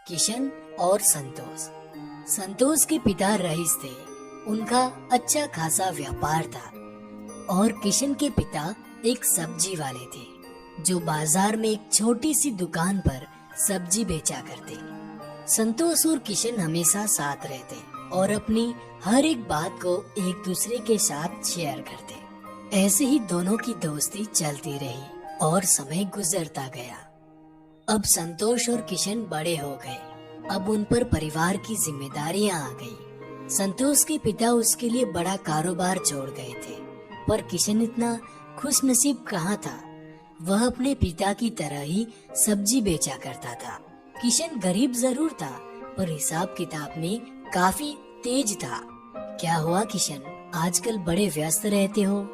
किशन और संतोष। संतोष के पिता रईस थे, उनका अच्छा खासा व्यापार था। और किशन के पिता एक सब्जी वाले थे जो बाजार में एक छोटी सी दुकान पर सब्जी बेचा करते। संतोष और किशन हमेशा साथ रहते और अपनी हर एक बात को एक दूसरे के साथ शेयर करते। ऐसे ही दोनों की दोस्ती चलती रही और समय गुजरता गया। अब संतोष और किशन बड़े हो गए। अब उन पर परिवार की जिम्मेदारियां आ गई। संतोष के पिता उसके लिए बड़ा कारोबार छोड़ गए थे, पर किशन इतना खुशनसीब कहाँ था। वह अपने पिता की तरह ही सब्जी बेचा करता था। किशन गरीब जरूर था, पर हिसाब किताब में काफी तेज था। क्या हुआ किशन, आजकल बड़े व्यस्त रहते हो?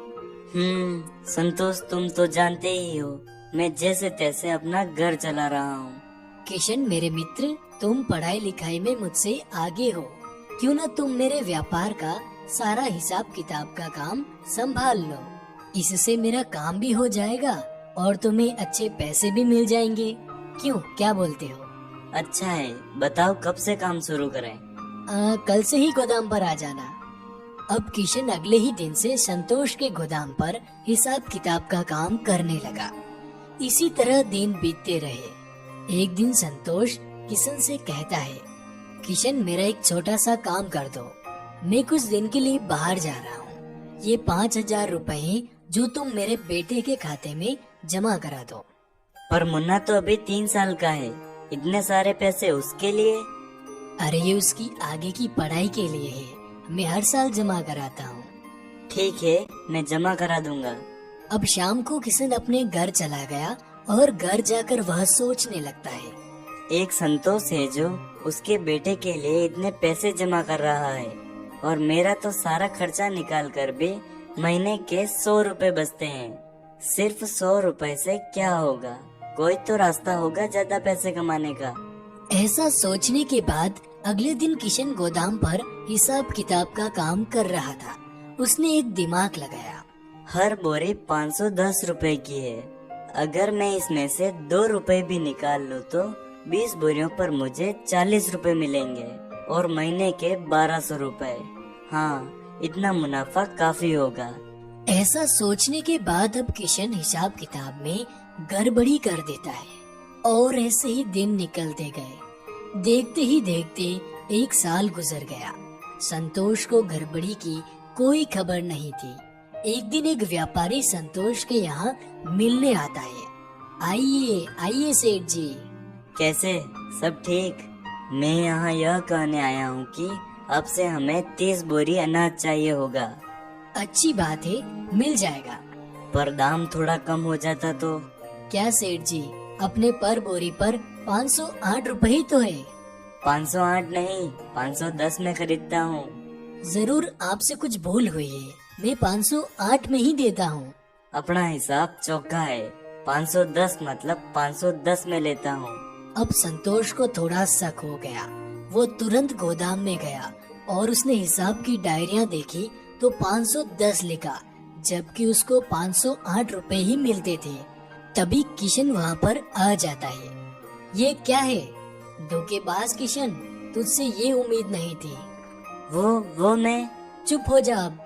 संतोष, तुम तो जानते ही हो मैं जैसे तैसे अपना घर चला रहा हूँ। किशन मेरे मित्र, तुम पढ़ाई लिखाई में मुझसे आगे हो, क्यों न तुम मेरे व्यापार का सारा हिसाब किताब का काम संभाल लो। इससे मेरा काम भी हो जाएगा और तुम्हें अच्छे पैसे भी मिल जाएंगे। क्यों, क्या बोलते हो? अच्छा है, बताओ कब से काम शुरू करें? कल से ही गोदाम पर आ जाना। अब किशन अगले ही दिन से संतोष के गोदाम पर हिसाब किताब का काम करने लगा। इसी तरह दिन बीतते रहे। एक दिन संतोष किशन से कहता है, किशन मेरा एक छोटा सा काम कर दो, मैं कुछ दिन के लिए बाहर जा रहा हूँ। ये 5,000 रुपए जो तुम मेरे बेटे के खाते में जमा करा दो। पर मुन्ना तो अभी 3 साल का है, इतने सारे पैसे उसके लिए? अरे ये उसकी आगे की पढ़ाई के लिए है, मैं हर साल जमा कराता हूँ। ठीक है, मैं जमा करा दूंगा। अब शाम को किशन अपने घर चला गया और घर जाकर वह सोचने लगता है। एक संतोष है जो उसके बेटे के लिए इतने पैसे जमा कर रहा है, और मेरा तो सारा खर्चा निकाल कर भी महीने के 100 रुपए बचते हैं। सिर्फ 100 रुपए से क्या होगा? कोई तो रास्ता होगा ज्यादा पैसे कमाने का। ऐसा सोचने के बाद अगले दिन किशन गोदाम पर हिसाब किताब का काम कर रहा था। उसने एक दिमाग लगाया। हर बोरी 510 रुपए की है। अगर मैं इसमें से 2 रुपए भी निकाल लूँ तो 20 बोरियों पर मुझे 40 रुपए मिलेंगे और महीने के 1200 रुपए। हाँ, इतना मुनाफा काफी होगा। ऐसा सोचने के बाद अब किशन हिसाब किताब में गड़बड़ी कर देता है और ऐसे ही दिन निकलते गए। देखते ही देखते 1 साल गुजर गया। संतोष को गड़बड़ी की कोई खबर नहीं थी। एक दिन एक व्यापारी संतोष के यहाँ मिलने आता है। आइए आइए सेठ जी। कैसे, सब ठीक? मैं यहाँ यह कहने आया हूँ कि अब से हमें 30 बोरी अनाज चाहिए होगा। अच्छी बात है, मिल जाएगा। पर दाम थोड़ा कम हो जाता तो? क्या सेठ जी, अपने पर बोरी पर 508 रुपए ही तो है। 508 नहीं, 510 में खरीदता हूँ। जरूर आपसे कुछ भूल हुई है, मैं 508 में ही देता हूँ। अपना हिसाब चौका है, 510 मतलब 510 में लेता हूँ। अब संतोष को थोड़ा शक हो गया। वो तुरंत गोदाम में गया और उसने हिसाब की डायरियां देखी तो 510 लिखा, जबकि उसको 508 रुपए ही मिलते थे। तभी किशन वहाँ पर आ जाता है। ये क्या है? धोखेबाज किशन, तुझसे ये उम्मीद नहीं थी। वो मैं? चुप हो जा अब।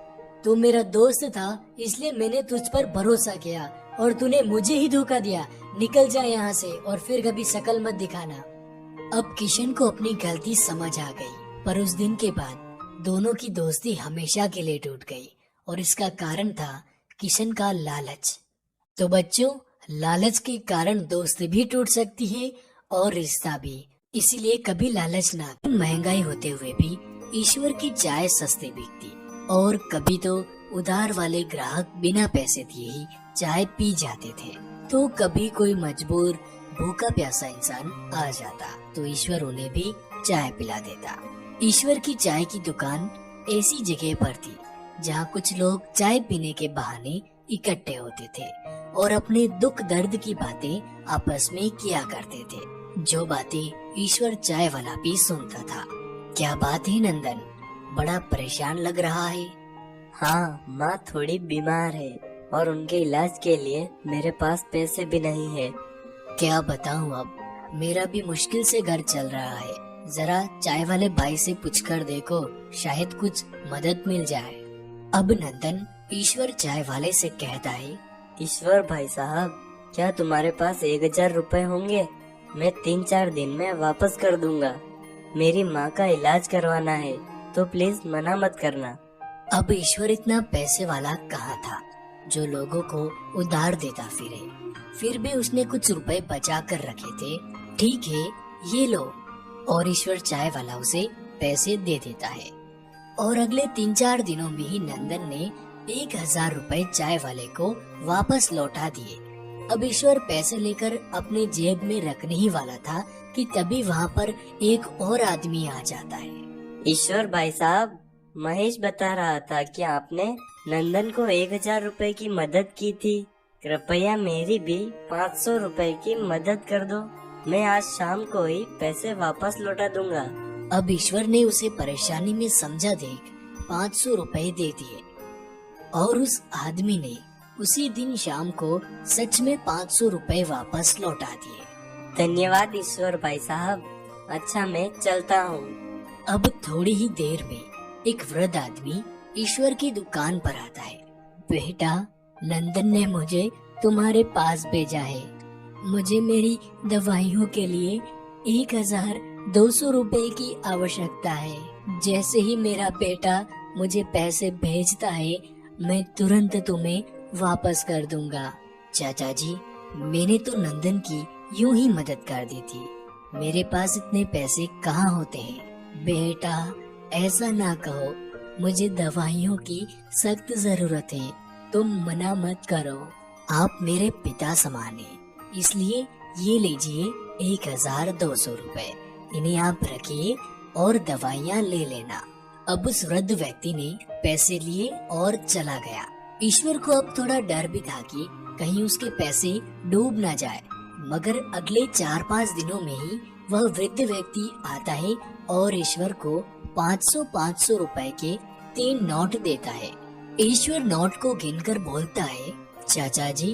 तू मेरा दोस्त था, इसलिए मैंने तुझ पर भरोसा किया और तूने मुझे ही धोखा दिया। निकल जा यहाँ से और फिर कभी शक्ल मत दिखाना। अब किशन को अपनी गलती समझ आ गई, पर उस दिन के बाद दोनों की दोस्ती हमेशा के लिए टूट गई और इसका कारण था किशन का लालच। तो बच्चों, लालच के कारण दोस्ती भी टूट सकती है और रिश्ता भी। इसीलिए कभी लालच ना। महंगाई होते हुए भी ईश्वर की चाय सस्ती बिकती और कभी तो उधार वाले ग्राहक बिना पैसे दिए ही चाय पी जाते थे, तो कभी कोई मजबूर भूखा प्यासा इंसान आ जाता तो ईश्वर उन्हें भी चाय पिला देता। ईश्वर की चाय की दुकान ऐसी जगह पर थी जहाँ कुछ लोग चाय पीने के बहाने इकट्ठे होते थे और अपने दुख दर्द की बातें आपस में किया करते थे, जो बातें ईश्वर चाय वाला भी सुनता था। क्या बात है नंदन, बड़ा परेशान लग रहा है? हाँ, माँ थोड़ी बीमार है और उनके इलाज के लिए मेरे पास पैसे भी नहीं है। क्या बताऊँ अब, मेरा भी मुश्किल से घर चल रहा है। जरा चाय वाले भाई से पूछकर देखो, शायद कुछ मदद मिल जाए। अब नंदन ईश्वर चाय वाले से कहता है, ईश्वर भाई साहब, क्या तुम्हारे पास 1000 रुपए होंगे? मैं 3-4 दिन में वापस कर दूंगा। मेरी माँ का इलाज करवाना है, तो प्लीज मना मत करना। अब ईश्वर इतना पैसे वाला कहाँ था जो लोगों को उधार देता फिरे। फिर भी उसने कुछ रुपए बचा कर रखे थे। ठीक है, ये लो। और ईश्वर चाय वाला उसे पैसे दे देता है। और अगले 3-4 दिनों में ही नंदन ने 1000 रुपए चाय वाले को वापस लौटा दिए। अब ईश्वर पैसे लेकर अपने जेब में रखने ही वाला था कि तभी वहाँ पर एक और आदमी आ जाता है। ईश्वर भाई साहब, महेश बता रहा था कि आपने नंदन को 1000 रुपए की मदद की थी। कृपया मेरी भी 500 रुपए की मदद कर दो। मैं आज शाम को ही पैसे वापस लौटा दूंगा। अब ईश्वर ने उसे परेशानी में समझा देख 500 रुपए दे दिए और उस आदमी ने उसी दिन शाम को सच में 500 रुपए वापस लौटा दिए। धन्यवाद ईश्वर भाई साहब। अच्छा, मैं चलता हूँ। अब थोड़ी ही देर में एक वृद्ध आदमी ईश्वर की दुकान पर आता है। बेटा, नंदन ने मुझे तुम्हारे पास भेजा है। मुझे मेरी दवाइयों के लिए 1200 रुपए की आवश्यकता है। जैसे ही मेरा बेटा मुझे पैसे भेजता है, मैं तुरंत तुम्हें वापस कर दूंगा। चाचा जी, मैंने तो नंदन की यूं ही मदद कर दी थी। मेरे पास इतने पैसे कहाँ होते हैं। बेटा, ऐसा ना कहो, मुझे दवाइयों की सख्त जरूरत है। तुम मना मत करो। आप मेरे पिता समान हैं, इसलिए ये लीजिए 1200 रुपए। इन्हें आप रखिए और दवाइयाँ ले लेना। अब उस वृद्ध व्यक्ति ने पैसे लिए और चला गया। ईश्वर को अब थोड़ा डर भी था कि कहीं उसके पैसे डूब ना जाए। मगर अगले 4-5 दिनों में ही वह वृद्ध व्यक्ति आता है और ईश्वर को 500 रुपए के 3 नोट देता है। ईश्वर नोट को गिनकर बोलता है, चाचा जी,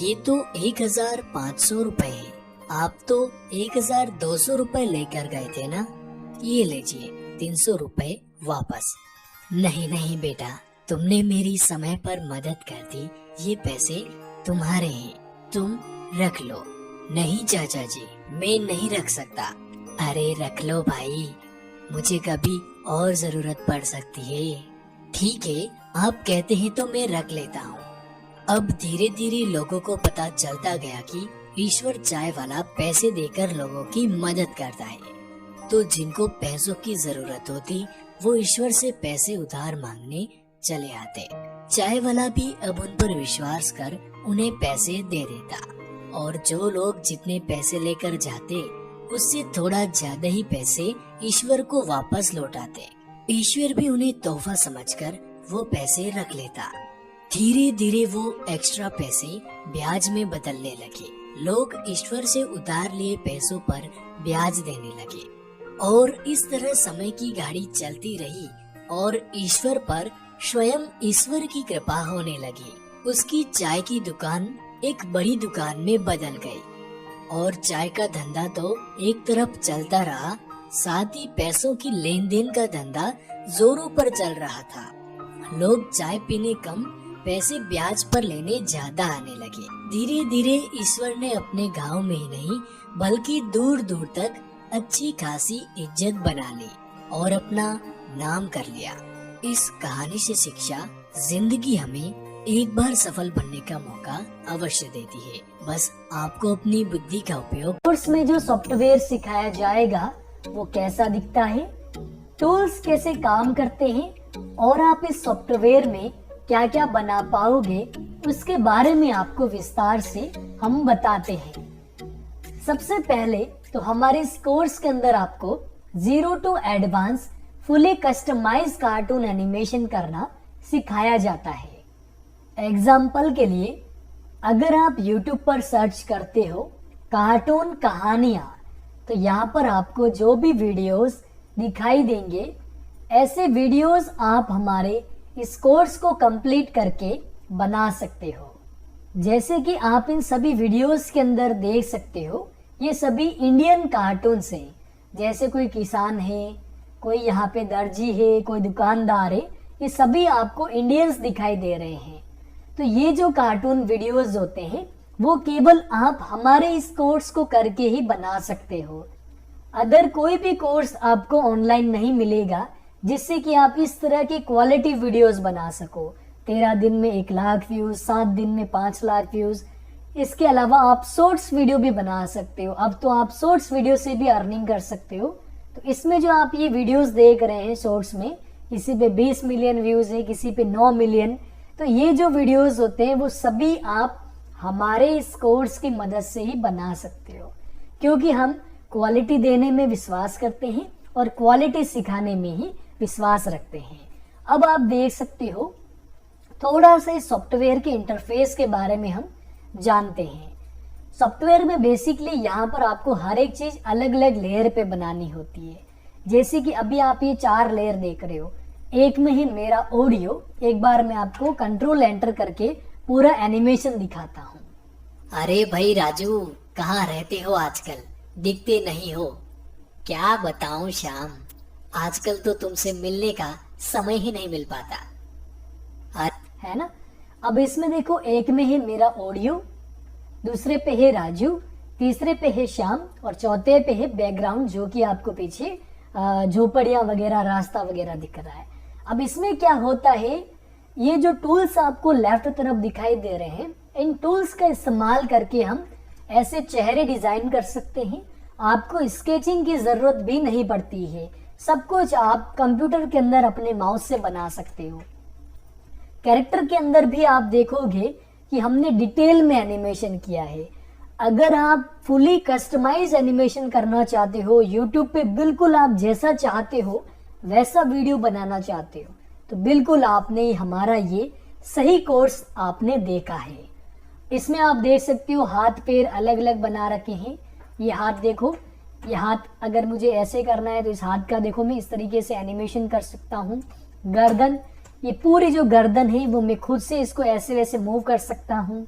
ये तो 1500 रुपए है। आप तो 1200 रुपए लेकर गए थे ना। ये लीजिए 300 रुपए वापस। नहीं नहीं बेटा, तुमने मेरी समय पर मदद कर दी। ये पैसे तुम्हारे हैं, तुम रख लो। नहीं चाचा जी, मैं नहीं रख सकता। अरे रख लो भाई, मुझे कभी और जरूरत पड़ सकती है। ठीक है, आप कहते हैं तो मैं रख लेता हूँ। अब धीरे धीरे लोगों को पता चलता गया कि ईश्वर चाय वाला पैसे देकर लोगों की मदद करता है। तो जिनको पैसों की जरूरत होती, वो ईश्वर से पैसे उधार मांगने चले आते। चाय वाला भी अब उन पर विश्वास कर उन्हें पैसे दे देता और जो लोग जितने पैसे लेकर जाते, उससे थोड़ा ज्यादा ही पैसे ईश्वर को वापस लौटाते। ईश्वर भी उन्हें तोहफा समझकर वो पैसे रख लेता। धीरे धीरे वो एक्स्ट्रा पैसे ब्याज में बदलने लगे। लोग ईश्वर से उधार लिए पैसों पर ब्याज देने लगे और इस तरह समय की गाड़ी चलती रही और ईश्वर पर स्वयं ईश्वर की कृपा होने लगी। उसकी चाय की दुकान एक बड़ी दुकान में बदल गई और चाय का धंधा तो एक तरफ चलता रहा, साथ ही पैसों की लेन देन का धंधा जोरों पर चल रहा था। लोग चाय पीने कम, पैसे ब्याज पर लेने ज्यादा आने लगे। धीरे धीरे ईश्वर ने अपने गांव में ही नहीं बल्कि दूर दूर तक अच्छी खासी इज्जत बना ली और अपना नाम कर लिया। इस कहानी से शिक्षा, जिंदगी हमें एक बार सफल बनने का मौका अवश्य देती है। बस आपको अपनी बुद्धि का उपयोग। कोर्स में जो सॉफ्टवेयर सिखाया जाएगा वो कैसा दिखता है, टूल्स कैसे काम करते हैं और आप इस सॉफ्टवेयर में क्या क्या बना पाओगे, उसके बारे में आपको विस्तार से हम बताते हैं। सबसे पहले तो हमारे इस कोर्स के अंदर आपको 0 to advance fully customize cartoon animation करना सिखाया जाता है। एग्जाम्पल के लिए, अगर आप YouTube पर सर्च करते हो कार्टून कहानियाँ, तो यहाँ पर आपको जो भी वीडियोस दिखाई देंगे, ऐसे वीडियोस आप हमारे इस कोर्स को कंप्लीट करके बना सकते हो। जैसे कि आप इन सभी वीडियोस के अंदर देख सकते हो ये सभी इंडियन कार्टून्स हैं। जैसे कोई किसान है, कोई यहाँ पे दर्जी है, कोई दुकानदार है, ये सभी आपको इंडियंस दिखाई दे रहे हैं। तो ये जो कार्टून वीडियोस होते हैं वो केवल आप हमारे इस कोर्स को करके ही बना सकते हो। अदर कोई भी कोर्स आपको ऑनलाइन नहीं मिलेगा जिससे कि आप इस तरह की क्वालिटी वीडियोस बना सको। 13 दिन में 1 लाख व्यूज, 7 दिन में 5 लाख व्यूज। इसके अलावा आप शॉर्ट्स वीडियो भी बना सकते हो। अब तो आप शॉर्ट्स वीडियो से भी अर्निंग कर सकते हो। तो इसमें जो आप ये वीडियोस देख रहे हैं शॉर्ट्स में, किसी पे 20 मिलियन व्यूज है, किसी पे 9 मिलियन। तो ये जो वीडियोस होते हैं वो सभी आप हमारे इस कोर्स की मदद से ही बना सकते हो, क्योंकि हम क्वालिटी देने में विश्वास करते हैं और क्वालिटी सिखाने में ही विश्वास रखते हैं। अब आप देख सकते हो, थोड़ा सा इस सॉफ्टवेयर के इंटरफेस के बारे में हम जानते हैं। सॉफ्टवेयर में बेसिकली यहाँ पर आपको हर एक चीज अलग अलग लेयर पे बनानी होती है। जैसे कि अभी आप ये 4 लेयर देख रहे हो, एक में ही मेरा ऑडियो। एक बार मैं आपको कंट्रोल एंटर करके पूरा एनिमेशन दिखाता हूँ। अरे भाई राजू, कहाँ रहते हो आजकल? दिखते नहीं हो। क्या बताऊं श्याम, आजकल तो तुमसे मिलने का समय ही नहीं मिल पाता। है ना। अब इसमें देखो, एक में है मेरा ऑडियो, दूसरे पे है राजू, तीसरे पे है श्याम और चौथे पे है बैकग्राउंड, जो कि आपको पीछे झोपड़ियां वगैरह, रास्ता वगैरह दिख रहा है। अब इसमें क्या होता है, ये जो टूल्स आपको लेफ्ट तरफ दिखाई दे रहे हैं, इन टूल्स का इस्तेमाल करके हम ऐसे चेहरे डिजाइन कर सकते हैं। आपको स्केचिंग की जरूरत भी नहीं पड़ती है। सब कुछ आप कंप्यूटर के अंदर अपने माउस से बना सकते हो। कैरेक्टर के अंदर भी आप देखोगे कि हमने डिटेल में एनिमेशन किया है। अगर आप फुली कस्टमाइज एनिमेशन करना चाहते हो, यूट्यूब पे बिल्कुल आप जैसा चाहते हो वैसा वीडियो बनाना चाहते हो, तो बिल्कुल आपने हमारा ये सही कोर्स आपने देखा है। इसमें आप देख सकते हो हाथ पैर अलग अलग बना रखे हैं। ये हाथ देखो, ये हाथ अगर मुझे ऐसे करना है तो इस हाथ का देखो मैं इस तरीके से एनिमेशन कर सकता हूँ। गर्दन, ये पूरी जो गर्दन है वो मैं खुद से इसको ऐसे वैसे मूव कर सकता हूँ।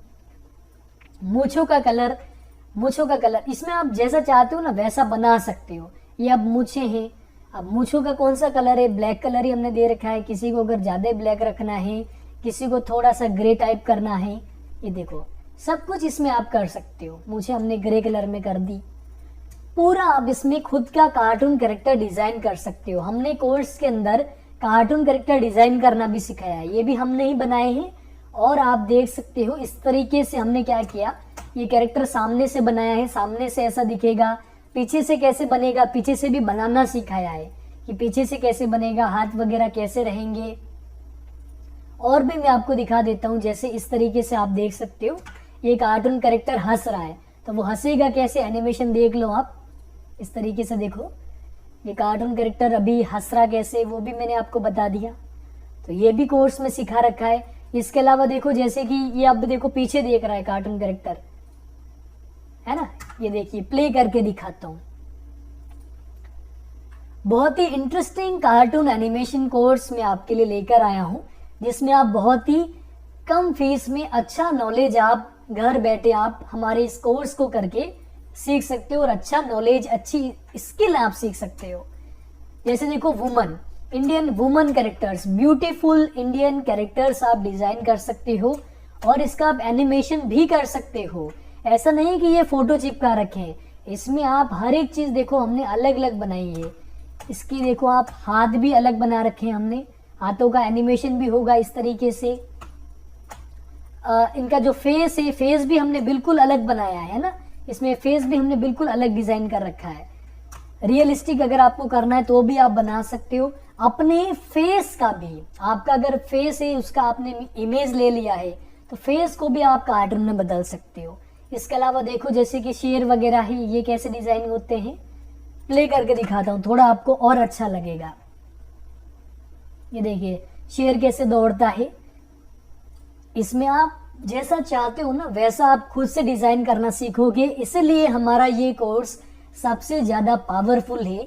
मूंछों का कलर इसमें आप जैसा चाहते हो ना वैसा बना सकते हो। ये अब मूछें हैं, अब मूछों का कौन सा कलर है, ब्लैक कलर ही हमने दे रखा है। किसी को अगर ज्यादा ब्लैक रखना है, किसी को थोड़ा सा ग्रे टाइप करना है, ये देखो सब कुछ इसमें आप कर सकते हो। मूछें हमने ग्रे कलर में कर दी। पूरा आप इसमें खुद का कार्टून कैरेक्टर डिजाइन कर सकते हो। हमने कोर्स के अंदर कार्टून कैरेक्टर डिजाइन करना भी सिखाया है, ये भी हमने ही बनाए हैं। और आप देख सकते हो इस तरीके से हमने क्या किया, ये कैरेक्टर सामने से बनाया है, सामने से ऐसा दिखेगा। पीछे से कैसे बनेगा, पीछे से भी बनाना सिखाया है कि पीछे से कैसे बनेगा, हाथ वगैरह कैसे रहेंगे। और भी मैं आपको दिखा देता हूँ। जैसे इस तरीके से आप देख सकते हो, ये कार्टून कैरेक्टर हंस रहा है तो वो हंसेगा कैसे, एनिमेशन देख लो आप। इस तरीके से देखो, ये कार्टून कैरेक्टर अभी हंस रहा कैसे, वो भी मैंने आपको बता दिया। तो ये भी कोर्स में सिखा रखा है। इसके अलावा देखो, जैसे कि ये अब देखो पीछे देख रहा है कार्टून कैरेक्टर, है ना। ये देखिए, प्ले करके दिखाता हूं। बहुत ही इंटरेस्टिंग कार्टून एनिमेशन कोर्स मैं आपके लिए लेकर आया हूं, जिसमें आप बहुत ही कम फीस में अच्छा नॉलेज आप घर बैठे आप हमारे इस कोर्स को करके सीख सकते हो और अच्छा नॉलेज, अच्छी स्किल आप सीख सकते हो। जैसे देखो, woman, Indian woman characters, beautiful Indian characters आप डिजाइन कर सकते हो और इसका आप एनिमेशन भी कर सकते हो। ऐसा नहीं कि ये फोटो चिपका रखे हैं, इसमें आप हर एक चीज देखो हमने अलग अलग बनाई है। इसकी देखो आप हाथ भी अलग बना रखे हैं हमने, हाथों का एनिमेशन भी होगा इस तरीके से। इनका जो फेस है, फेस भी हमने बिल्कुल अलग बनाया है ना, इसमें फेस भी हमने बिल्कुल अलग डिजाइन कर रखा है। रियलिस्टिक अगर आपको करना है तो भी आप बना सकते हो। अपने फेस का भी, आपका अगर फेस है उसका आपने इमेज ले लिया है तो फेस को भी आप कार्टून में बदल सकते हो। इसके अलावा देखो, जैसे कि शेर वगैरह है, ये कैसे डिजाइन होते हैं, प्ले करके दिखाता हूँ, थोड़ा आपको और अच्छा लगेगा। ये देखिए शेर कैसे दौड़ता है। इसमें आप जैसा चाहते हो ना वैसा आप खुद से डिजाइन करना सीखोगे। इसलिए हमारा ये कोर्स सबसे ज्यादा पावरफुल है।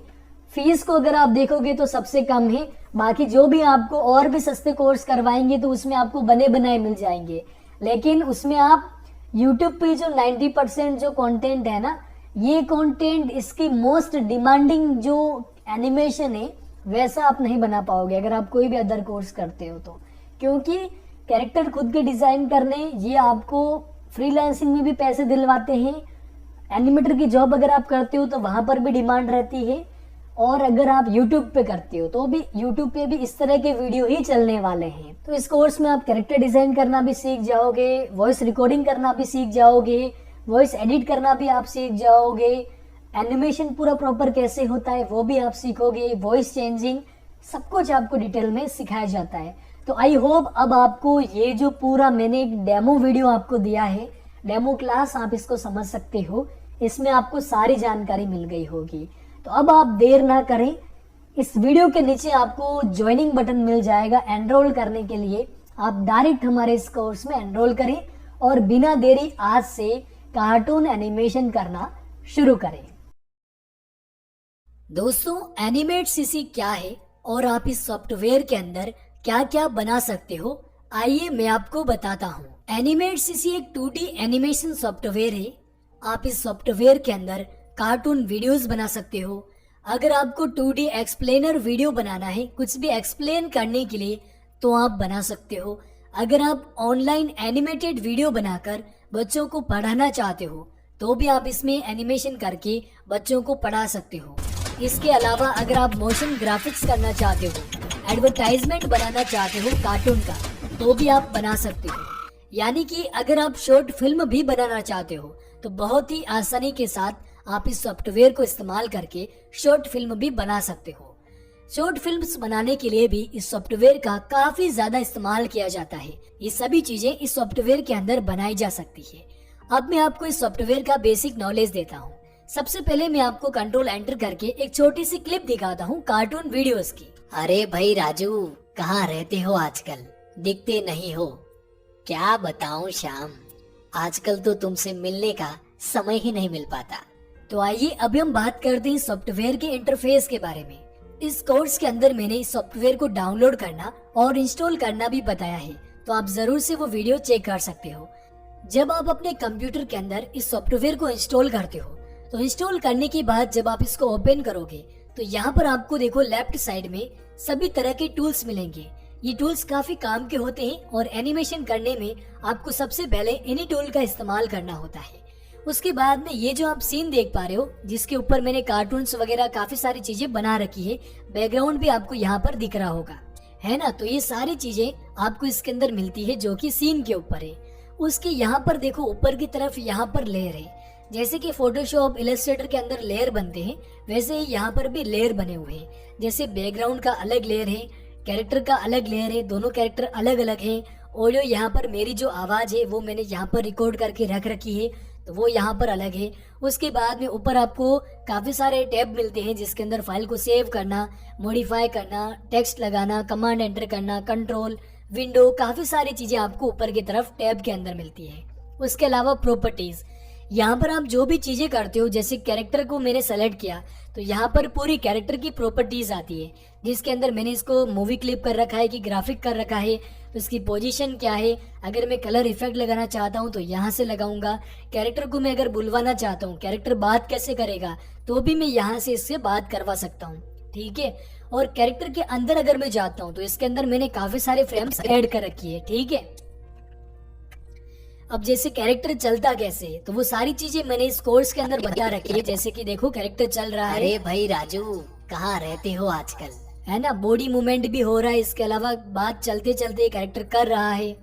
फीस को अगर आप देखोगे तो सबसे कम है, बाकी जो भी आपको और भी सस्ते कोर्स करवाएंगे तो उसमें आपको बने बनाए मिल जाएंगे। लेकिन उसमें आप YouTube पे जो 90% जो कंटेंट है ना, ये कंटेंट, इसकी मोस्ट डिमांडिंग जो एनिमेशन है वैसा आप नहीं बना पाओगे अगर आप कोई भी अदर कोर्स करते हो तो, क्योंकि कैरेक्टर खुद के डिजाइन करने ये आपको फ्रीलांसिंग में भी पैसे दिलवाते हैं। एनिमेटर की जॉब अगर आप करते हो तो वहां पर भी डिमांड रहती है, और अगर आप YouTube पे करते हो तो भी YouTube पे भी इस तरह के वीडियो ही चलने वाले हैं। तो इस कोर्स में आप कैरेक्टर डिजाइन करना भी सीख जाओगे, वॉइस रिकॉर्डिंग करना भी सीख जाओगे, वॉइस एडिट करना भी आप सीख जाओगे, एनिमेशन पूरा प्रॉपर कैसे होता है वो भी आप सीखोगे, वॉइस चेंजिंग, सब कुछ आपको डिटेल में सिखाया जाता है। तो आई होप अब आपको ये जो पूरा मैंने एक डेमो वीडियो आपको दिया है, डेमो क्लास आप इसको समझ सकते हो, इसमें आपको सारी जानकारी मिल गई होगी। तो अब आप देर ना करें, इस वीडियो के नीचे आपको ज्वाइनिंग बटन मिल जाएगा एनरोल करने के लिए। आप डायरेक्ट हमारे इस कोर्स में एनरोल करें और बिना देरी आज से कार्टून एनिमेशन करना शुरू करें। दोस्तों, एनिमेट सीसी क्या है और आप इस सॉफ्टवेयर के अंदर क्या क्या बना सकते हो, आइए मैं आपको बताता हूँ। एनिमेट सीसी एक 2D एनिमेशन सॉफ्टवेयर है। आप इस सॉफ्टवेयर के अंदर कार्टून वीडियोस बना सकते हो। अगर आपको 2D एक्सप्लेनर वीडियो बनाना है, कुछ भी एक्सप्लेन करने के लिए, तो आप बना सकते हो। अगर आप ऑनलाइन एनिमेटेड वीडियो बनाकर बच्चों को पढ़ाना चाहते हो तो भी आप इसमें एनिमेशन करके बच्चों को पढ़ा सकते हो। इसके अलावा अगर आप मोशन ग्राफिक्स करना चाहते हो, एडवर्टाइजमेंट बनाना चाहते हो कार्टून का, तो भी आप बना सकते हो। यानी कि अगर आप शॉर्ट फिल्म भी बनाना चाहते हो तो बहुत ही आसानी के साथ आप इस सॉफ्टवेयर को इस्तेमाल करके शॉर्ट फिल्म भी बना सकते हो। शॉर्ट फिल्म्स बनाने के लिए भी इस सॉफ्टवेयर का काफी ज्यादा इस्तेमाल किया जाता है। ये सभी चीजें इस सॉफ्टवेयर के अंदर बनाई जा सकती है। अब मैं आपको इस सॉफ्टवेयर का बेसिक नॉलेज देता हूँ। सबसे पहले मैं आपको कंट्रोल एंटर करके एक छोटी सी क्लिप दिखाता हूँ कार्टून वीडियोस की। अरे भाई राजू, कहाँ रहते हो आजकल, दिखते नहीं हो। क्या बताऊं श्याम, आजकल तो तुमसे मिलने का समय ही नहीं मिल पाता। तो आइए अभी हम बात करते हैं सॉफ्टवेयर के इंटरफेस के बारे में। इस कोर्स के अंदर मैंने इस सॉफ्टवेयर को डाउनलोड करना और इंस्टॉल करना भी बताया है, तो आप जरूर से वो वीडियो चेक कर सकते हो। जब आप अपने कंप्यूटर के अंदर इस सॉफ्टवेयर को इंस्टॉल करते हो तो इंस्टॉल करने के बाद जब आप इसको ओपन करोगे तो यहाँ पर आपको देखो लेफ्ट साइड में सभी तरह के टूल्स मिलेंगे। ये टूल्स काफी काम के होते हैं और एनिमेशन करने में आपको सबसे पहले इन्हीं टूल का इस्तेमाल करना होता है। उसके बाद में ये जो आप सीन देख पा रहे हो, जिसके ऊपर मैंने कार्टून्स वगैरह काफी सारी चीजें बना रखी है, बैकग्राउंड भी आपको यहाँ पर दिख रहा होगा, है ना। तो ये सारी चीजें आपको इसके अंदर मिलती है जो कि सीन के ऊपर है। उसके यहाँ पर देखो ऊपर की तरफ यहाँ पर लेयर है। जैसे कि फोटोशॉप, इलस्ट्रेटर के अंदर लेयर बनते हैं, वैसे ही यहाँ पर भी लेयर बने हुए हैं। जैसे बैकग्राउंड का अलग लेयर है, कैरेक्टर का अलग लेयर है, दोनों कैरेक्टर अलग अलग हैं। ऑडियो यहाँ पर मेरी जो आवाज है वो मैंने यहाँ पर रिकॉर्ड करके रख रखी है, तो वो यहाँ पर अलग है। उसके बाद में ऊपर आपको काफी सारे टैब मिलते हैं जिसके अंदर फाइल को सेव करना, मॉडिफाई करना, टेक्स्ट लगाना, कमांड एंटर करना, कंट्रोल विंडो, काफी सारी चीजें आपको ऊपर की तरफ टैब के अंदर मिलती है। उसके अलावा प्रॉपर्टीज, यहाँ पर आप जो भी चीजें करते हो, जैसे कैरेक्टर को मैंने सेलेक्ट किया तो यहाँ पर पूरी कैरेक्टर की प्रॉपर्टीज आती है, जिसके अंदर मैंने इसको मूवी क्लिप कर रखा है कि ग्राफिक कर रखा है, तो इसकी पोजीशन क्या है। अगर मैं कलर इफेक्ट लगाना चाहता हूँ तो यहाँ से लगाऊंगा। कैरेक्टर को मैं अगर बुलवाना चाहता हूँ, कैरेक्टर बात कैसे करेगा, तो भी मैं यहाँ से इससे बात करवा सकता हूँ, ठीक है। और कैरेक्टर के अंदर अगर मैं जाता हूँ तो इसके अंदर मैंने काफी सारे फ्रेम्स ऐड कर रखी है, ठीक है। अब जैसे कैरेक्टर चलता कैसे, तो वो सारी चीजें मैंने इस कोर्स के अंदर बता रखी है। जैसे कि देखो कैरेक्टर चल रहा है। अरे भाई राजू, कहाँ रहते हो आजकल, है ना। बॉडी मूवमेंट भी हो रहा है, इसके अलावा बात चलते चलते कैरेक्टर कर रहा है।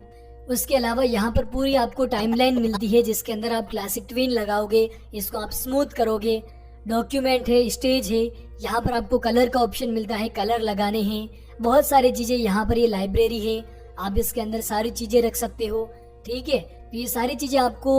उसके अलावा यहाँ पर पूरी आपको टाइमलाइन मिलती है जिसके अंदर आप क्लासिक ट्विन लगाओगे, इसको आप स्मूथ करोगे। डॉक्यूमेंट है, स्टेज है, यहाँ पर आपको कलर का ऑप्शन मिलता है, कलर लगाने हैं, बहुत सारी चीजें। यहाँ पर ये लाइब्रेरी है, आप इसके अंदर सारी चीजें रख सकते हो, ठीक है। तो ये सारी चीजें आपको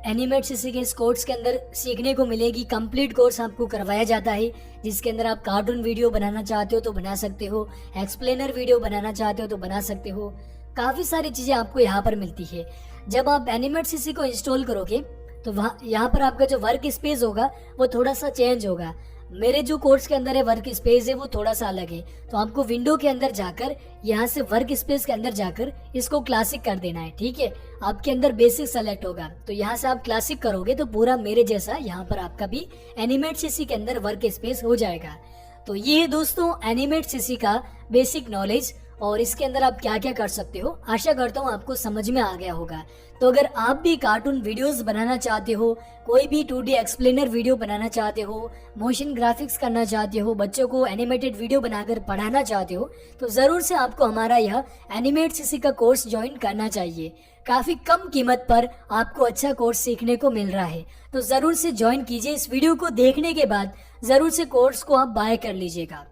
एनिमेट सीसी के इस कोर्स के अंदर सीखने को मिलेगी। कंप्लीट कोर्स आपको करवाया जाता है जिसके अंदर आप कार्टून वीडियो बनाना चाहते हो तो बना सकते हो, एक्सप्लेनर वीडियो बनाना चाहते हो तो बना सकते हो। काफी सारी चीजें आपको यहाँ पर मिलती है। जब आप एनिमेट सीसी को इंस्टॉल करोगे तो वहाँ यहाँ पर आपका जो वर्क स्पेस होगा वो थोड़ा सा चेंज होगा। मेरे जो कोर्स के अंदर है वर्क स्पेस है वो थोड़ा सा अलग है। तो आपको विंडो के अंदर जाकर यहाँ से वर्क स्पेस के अंदर जाकर इसको क्लासिक कर देना है, ठीक है। आपके अंदर बेसिक सेलेक्ट होगा, तो यहाँ से आप क्लासिक करोगे तो पूरा मेरे जैसा यहाँ पर आपका भी एनिमेट सीसी के अंदर वर्क स्पेस हो जाएगा। तो ये है दोस्तों एनिमेट सीसी का बेसिक नॉलेज, और इसके अंदर आप क्या क्या कर सकते हो आशा करता हूँ आपको समझ में आ गया होगा। तो अगर आप भी कार्टून वीडियोस बनाना चाहते हो, कोई भी 2D एक्सप्लेनर वीडियो बनाना चाहते हो, मोशन ग्राफिक्स करना चाहते हो, बच्चों को एनिमेटेड वीडियो बनाकर पढ़ाना चाहते हो, तो जरूर से आपको हमारा यह एनिमेट सीसी का कोर्स ज्वाइन करना चाहिए। काफी कम कीमत पर आपको अच्छा कोर्स सीखने को मिल रहा है, तो जरूर से ज्वाइन कीजिए। इस वीडियो को देखने के बाद जरूर से कोर्स को आप बाय कर लीजिएगा।